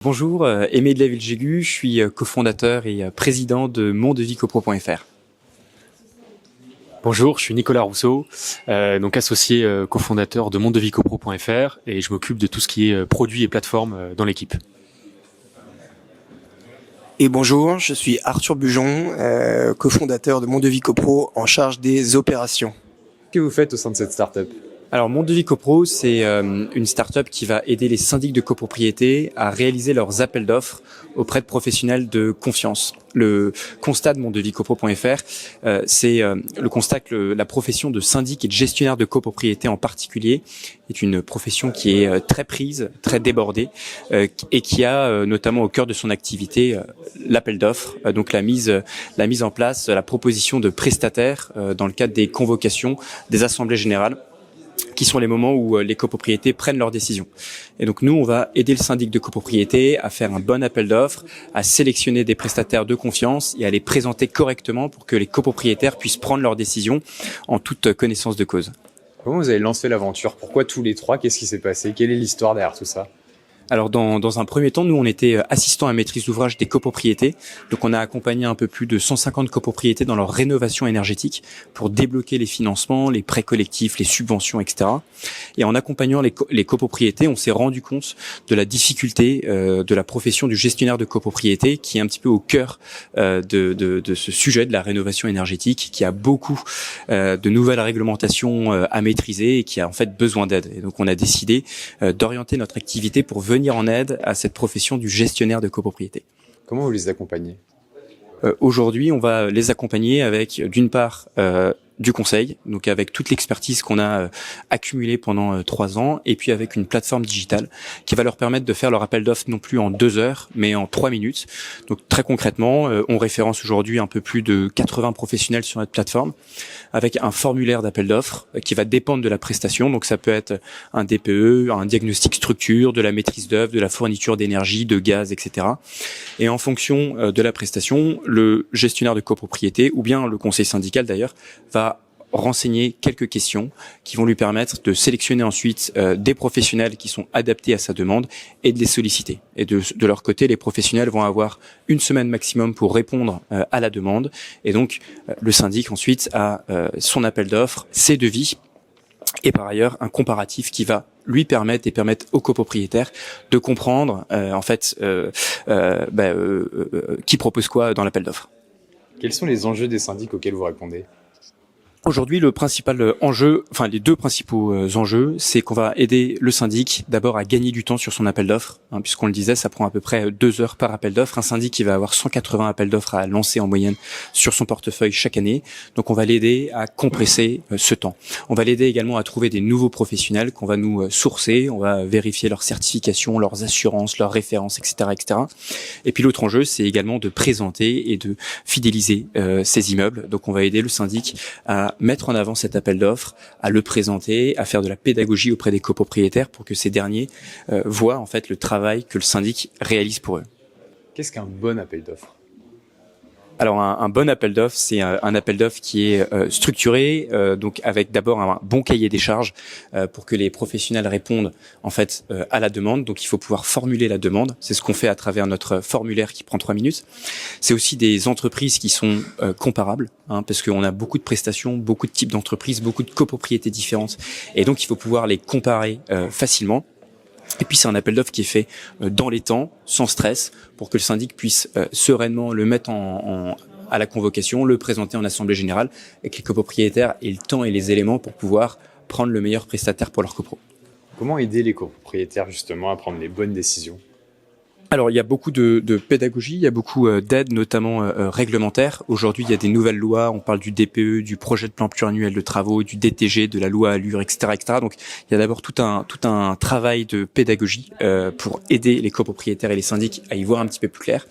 Bonjour, Aimé de la Villegégu, je suis cofondateur et président de mondevicopro.fr. Bonjour, je suis Nicolas Rousseau, donc associé cofondateur de mondevicopro.fr et je m'occupe de tout ce qui est produits et plateformes dans l'équipe. Et bonjour, je suis Arthur Bujon, cofondateur de Mondevicopro en charge des opérations. Qu'est-ce que vous faites au sein de cette startup ? Alors Mondevicopro, c'est une start-up qui va aider les syndics de copropriété à réaliser leurs appels d'offres auprès de professionnels de confiance. Le constat de mondevicopro.fr, c'est le constat que la profession de syndic et de gestionnaire de copropriété en particulier est une profession qui est très prise, très débordée et qui a notamment au cœur de son activité l'appel d'offres, donc la mise en place, la proposition de prestataires dans le cadre des convocations des assemblées générales, qui sont les moments où les copropriétés prennent leurs décisions. Et donc nous, on va aider le syndic de copropriété à faire un bon appel d'offres, à sélectionner des prestataires de confiance et à les présenter correctement pour que les copropriétaires puissent prendre leurs décisions en toute connaissance de cause. Comment vous avez lancé l'aventure ? Pourquoi tous les trois ? Qu'est-ce qui s'est passé ? Quelle est l'histoire derrière tout ça ? Alors dans un premier temps, nous on était assistants à maîtrise d'ouvrage des copropriétés, donc on a accompagné un peu plus de 150 copropriétés dans leur rénovation énergétique pour débloquer les financements, les prêts collectifs, les subventions, etc. Et en accompagnant les copropriétés, on s'est rendu compte de la difficulté de la profession du gestionnaire de copropriété, qui est un petit peu au cœur de ce sujet de la rénovation énergétique, qui a beaucoup de nouvelles réglementations à maîtriser et qui a en fait besoin d'aide. Et donc on a décidé d'orienter notre activité pour venir en aide à cette profession du gestionnaire de copropriété. Comment vous les accompagnez ? Aujourd'hui, on va les accompagner avec, d'une part, du conseil, donc avec toute l'expertise qu'on a accumulée pendant 3 ans, et puis avec une plateforme digitale qui va leur permettre de faire leur appel d'offres non plus en 2 heures, mais en 3 minutes. Donc très concrètement, on référence aujourd'hui un peu plus de 80 professionnels sur notre plateforme, avec un formulaire d'appel d'offres qui va dépendre de la prestation. Donc ça peut être un DPE, un diagnostic structure, de la maîtrise d'œuvre, de la fourniture d'énergie, de gaz, etc. Et en fonction de la prestation, le gestionnaire de copropriété, ou bien le conseil syndical d'ailleurs, va renseigner quelques questions qui vont lui permettre de sélectionner ensuite des professionnels qui sont adaptés à sa demande et de les solliciter. Et de leur côté, les professionnels vont avoir 1 semaine maximum pour répondre à la demande. Et donc, le syndic ensuite a son appel d'offres, ses devis, et par ailleurs un comparatif qui va lui permettre aux copropriétaires de comprendre qui propose quoi dans l'appel d'offres. Quels sont les enjeux des syndics auxquels vous répondez ? Aujourd'hui, le principal enjeu, enfin les 2 principaux enjeux, c'est qu'on va aider le syndic d'abord à gagner du temps sur son appel d'offres, puisqu'on le disait, ça prend à peu près 2 heures par appel d'offres. Un syndic qui va avoir 180 appels d'offres à lancer en moyenne sur son portefeuille chaque année. Donc on va l'aider à compresser ce temps. On va l'aider également à trouver des nouveaux professionnels qu'on va nous sourcer. On va vérifier leurs certifications, leurs assurances, leurs références, etc., etc. Et puis l'autre enjeu, c'est également de présenter et de fidéliser ces immeubles. Donc on va aider le syndic à mettre en avant cet appel d'offres, à le présenter, à faire de la pédagogie auprès des copropriétaires pour que ces derniers voient en fait le travail que le syndic réalise pour eux. Qu'est-ce qu'un bon appel d'offres ? Alors un bon appel d'offres, c'est un appel d'offres qui est structuré, donc avec d'abord un bon cahier des charges pour que les professionnels répondent en fait à la demande. Donc il faut pouvoir formuler la demande. C'est ce qu'on fait à travers notre formulaire qui prend 3 minutes. C'est aussi des entreprises qui sont comparables, parce qu'on a beaucoup de prestations, beaucoup de types d'entreprises, beaucoup de copropriétés différentes, et donc il faut pouvoir les comparer facilement. Et puis c'est un appel d'offres qui est fait dans les temps, sans stress, pour que le syndic puisse sereinement le mettre à la convocation, le présenter en assemblée générale, et que les copropriétaires aient le temps et les éléments pour pouvoir prendre le meilleur prestataire pour leur copro. Comment aider les copropriétaires justement à prendre les bonnes décisions ? Alors il y a beaucoup de pédagogie, il y a beaucoup d'aides, notamment réglementaires. Aujourd'hui, il y a des nouvelles lois, on parle du DPE, du projet de plan pluriannuel de travaux, du DTG, de la loi Allure, etc., etc. Donc il y a d'abord tout un travail de pédagogie pour aider les copropriétaires et les syndics à y voir un petit peu plus clair.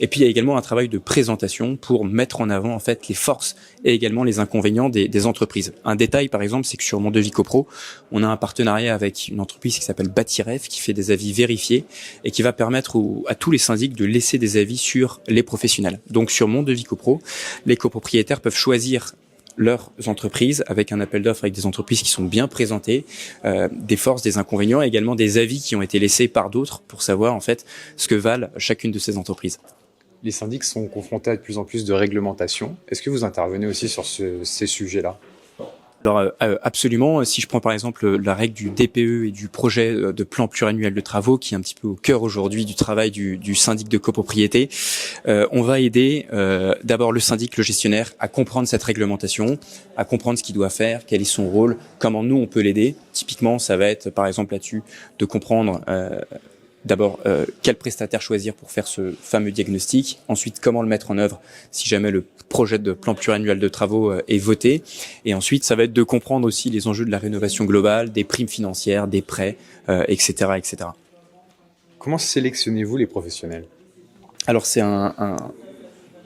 Et puis il y a également un travail de présentation pour mettre en avant en fait les forces et également les inconvénients des entreprises. Un détail par exemple, c'est que sur Mondevicopro, on a un partenariat avec une entreprise qui s'appelle Bâtiref, qui fait des avis vérifiés et qui va permettre à tous les syndics de laisser des avis sur les professionnels. Donc sur Mondevicopro, les copropriétaires peuvent choisir leurs entreprises avec un appel d'offres avec des entreprises qui sont bien présentées, des forces, des inconvénients, et également des avis qui ont été laissés par d'autres pour savoir en fait ce que valent chacune de ces entreprises. Les syndics sont confrontés à de plus en plus de réglementations. Est-ce que vous intervenez aussi sur ces sujets-là? Alors absolument, si je prends par exemple la règle du DPE et du projet de plan pluriannuel de travaux, qui est un petit peu au cœur aujourd'hui du travail du syndic de copropriété, on va aider d'abord le syndic, le gestionnaire, à comprendre cette réglementation, à comprendre ce qu'il doit faire, quel est son rôle, comment nous on peut l'aider. Typiquement, ça va être par exemple là-dessus de comprendre d'abord quel prestataire choisir pour faire ce fameux diagnostic, ensuite comment le mettre en œuvre si jamais le projet de plan pluriannuel de travaux est voté, et ensuite ça va être de comprendre aussi les enjeux de la rénovation globale, des primes financières, des prêts, etc., etc. Comment sélectionnez-vous les professionnels? Alors c'est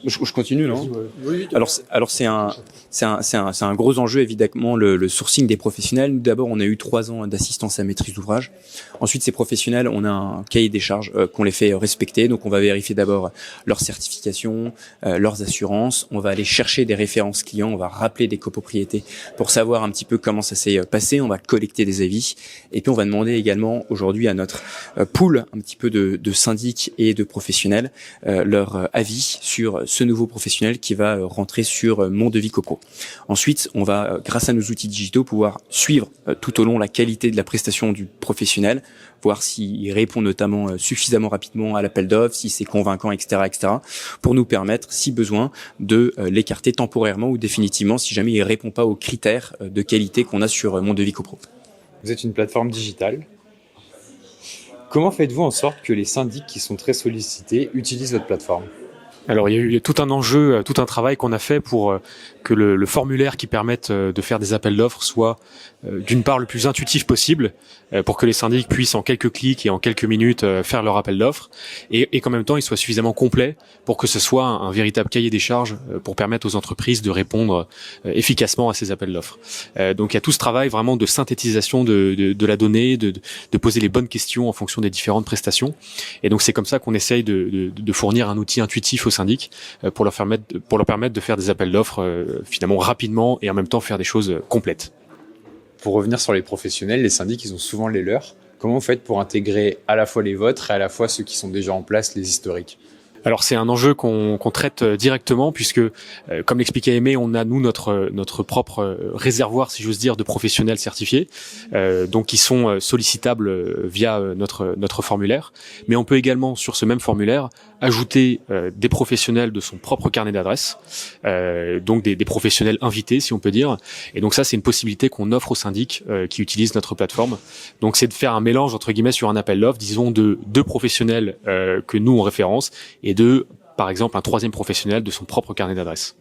je continue, non? Oui. Alors c'est un gros enjeu évidemment le sourcing des professionnels. Nous d'abord on a eu 3 ans d'assistance à maîtrise d'ouvrage. Ensuite ces professionnels, on a un cahier des charges qu'on les fait respecter. Donc on va vérifier d'abord leur certification, leurs assurances. On va aller chercher des références clients. On va rappeler des copropriétés pour savoir un petit peu comment ça s'est passé. On va collecter des avis et puis on va demander également aujourd'hui à notre pool un petit peu de syndics et de professionnels leur avis sur ce nouveau professionnel qui va rentrer sur Mon Devis Copro. Ensuite, on va, grâce à nos outils digitaux, pouvoir suivre tout au long la qualité de la prestation du professionnel, voir s'il répond notamment suffisamment rapidement à l'appel d'offres, si c'est convaincant, etc., etc., pour nous permettre, si besoin, de l'écarter temporairement ou définitivement si jamais il répond pas aux critères de qualité qu'on a sur Mon Devis Copro. Vous êtes une plateforme digitale. Comment faites-vous en sorte que les syndics qui sont très sollicités utilisent votre plateforme? Alors il y a eu tout un enjeu, tout un travail qu'on a fait pour que le formulaire qui permette de faire des appels d'offres soit d'une part le plus intuitif possible, pour que les syndics puissent en quelques clics et en quelques minutes faire leur appel d'offres, et qu'en même temps il soit suffisamment complet pour que ce soit un véritable cahier des charges pour permettre aux entreprises de répondre efficacement à ces appels d'offres. Donc il y a tout ce travail vraiment de synthétisation de la donnée, de poser les bonnes questions en fonction des différentes prestations, et donc c'est comme ça qu'on essaye de fournir un outil intuitif aux syndics pour leur permettre de faire des appels d'offres finalement rapidement et en même temps faire des choses complètes. Pour revenir sur les professionnels, les syndics, ils ont souvent les leurs. Comment vous faites pour intégrer à la fois les vôtres et à la fois ceux qui sont déjà en place, les historiques? Alors c'est un enjeu qu'on traite directement puisque, comme l'expliquait Aimé, on a nous notre propre réservoir, si j'ose dire, de professionnels certifiés, donc qui sont sollicitables via notre formulaire. Mais on peut également sur ce même formulaire ajouter des professionnels de son propre carnet d'adresses, donc des professionnels invités, si on peut dire. Et donc ça, c'est une possibilité qu'on offre aux syndics qui utilisent notre plateforme. Donc c'est de faire un mélange entre guillemets sur un appel d'offres, disons de 2 professionnels que nous on référence et de, par exemple, un 3e professionnel de son propre carnet d'adresses.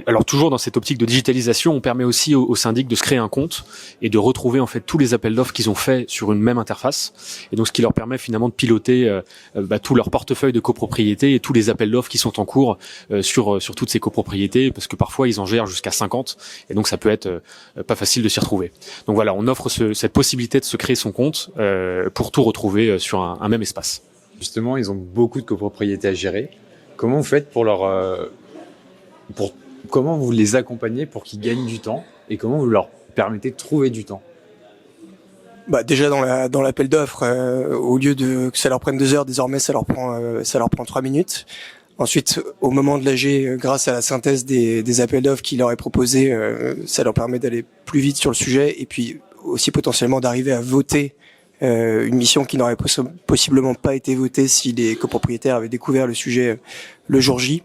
Alors toujours dans cette optique de digitalisation, on permet aussi aux syndics de se créer un compte et de retrouver en fait tous les appels d'offres qu'ils ont faits sur une même interface. Et donc ce qui leur permet finalement de piloter tout leur portefeuille de copropriété et tous les appels d'offres qui sont en cours sur toutes ces copropriétés, parce que parfois ils en gèrent jusqu'à 50 et donc ça peut être pas facile de s'y retrouver. Donc voilà, on offre cette possibilité de se créer son compte pour tout retrouver sur un même espace. Justement, ils ont beaucoup de copropriétés à gérer. Comment vous faites pour comment vous les accompagnez pour qu'ils gagnent du temps et comment vous leur permettez de trouver du temps? Déjà dans l'appel d'offres, au lieu que ça leur prenne 2 heures, désormais ça leur prend 3 minutes. Ensuite, au moment de l'AG, grâce à la synthèse des appels d'offres qui leur est proposé, ça leur permet d'aller plus vite sur le sujet et puis aussi potentiellement d'arriver à voter une mission qui n'aurait possiblement pas été votée si les copropriétaires avaient découvert le sujet le jour J.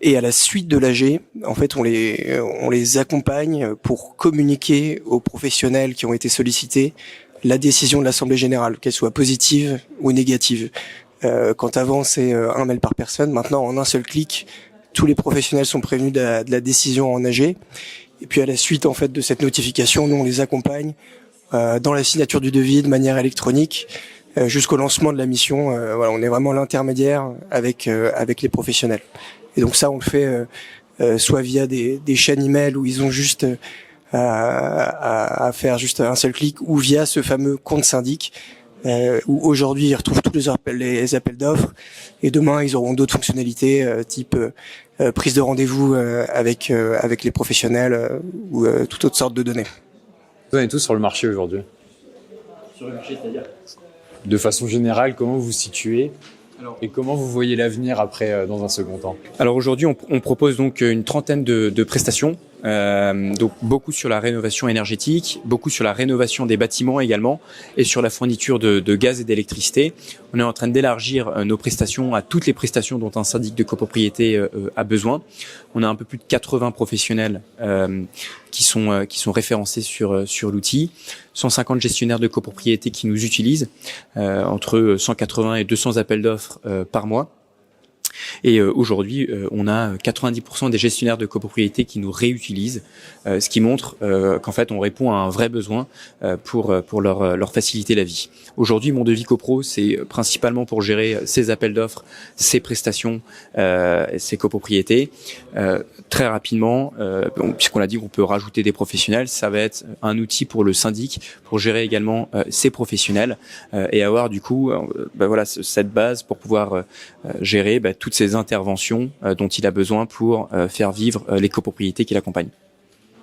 Et à la suite de l'AG, en fait, on les accompagne pour communiquer aux professionnels qui ont été sollicités la décision de l'Assemblée générale, qu'elle soit positive ou négative. Quand avant, c'est un mail par personne, maintenant, en un seul clic, tous les professionnels sont prévenus de la décision en AG. Et puis à la suite, en fait, de cette notification, nous, on les accompagne dans la signature du devis de manière électronique jusqu'au lancement de la mission. Voilà, on est vraiment l'intermédiaire avec les professionnels. Et donc ça, on le fait soit via des chaînes email où ils ont juste à faire juste un seul clic, ou via ce fameux compte syndic où aujourd'hui ils retrouvent tous les appels d'offres, et demain ils auront d'autres fonctionnalités type prise de rendez-vous avec les professionnels ou toute autre sorte de données. Vous en êtes tous sur le marché aujourd'hui? Sur le marché, c'est-à-dire? De façon générale, comment vous vous situez et comment vous voyez l'avenir après dans un second temps? Alors aujourd'hui, on propose donc une trentaine de prestations, donc beaucoup sur la rénovation énergétique, beaucoup sur la rénovation des bâtiments également, et sur la fourniture de gaz et d'électricité. On est en train d'élargir nos prestations à toutes les prestations dont un syndic de copropriété a besoin. On a un peu plus de 80 professionnels qui sont référencés sur l'outil, 150 gestionnaires de copropriété qui nous utilisent, entre 180 et 200 appels d'offres par mois. Et aujourd'hui, on a 90% des gestionnaires de copropriété qui nous réutilisent, ce qui montre qu'en fait, on répond à un vrai besoin pour leur faciliter la vie. Aujourd'hui, Mon Devis Copro, c'est principalement pour gérer ces appels d'offres, ces prestations, ces copropriétés. Très rapidement, puisqu'on l'a dit, on peut rajouter des professionnels, ça va être un outil pour le syndic pour gérer également ces professionnels et avoir du coup, voilà, cette base pour pouvoir gérer toutes ces interventions dont il a besoin pour faire vivre les copropriétés qui l'accompagnent.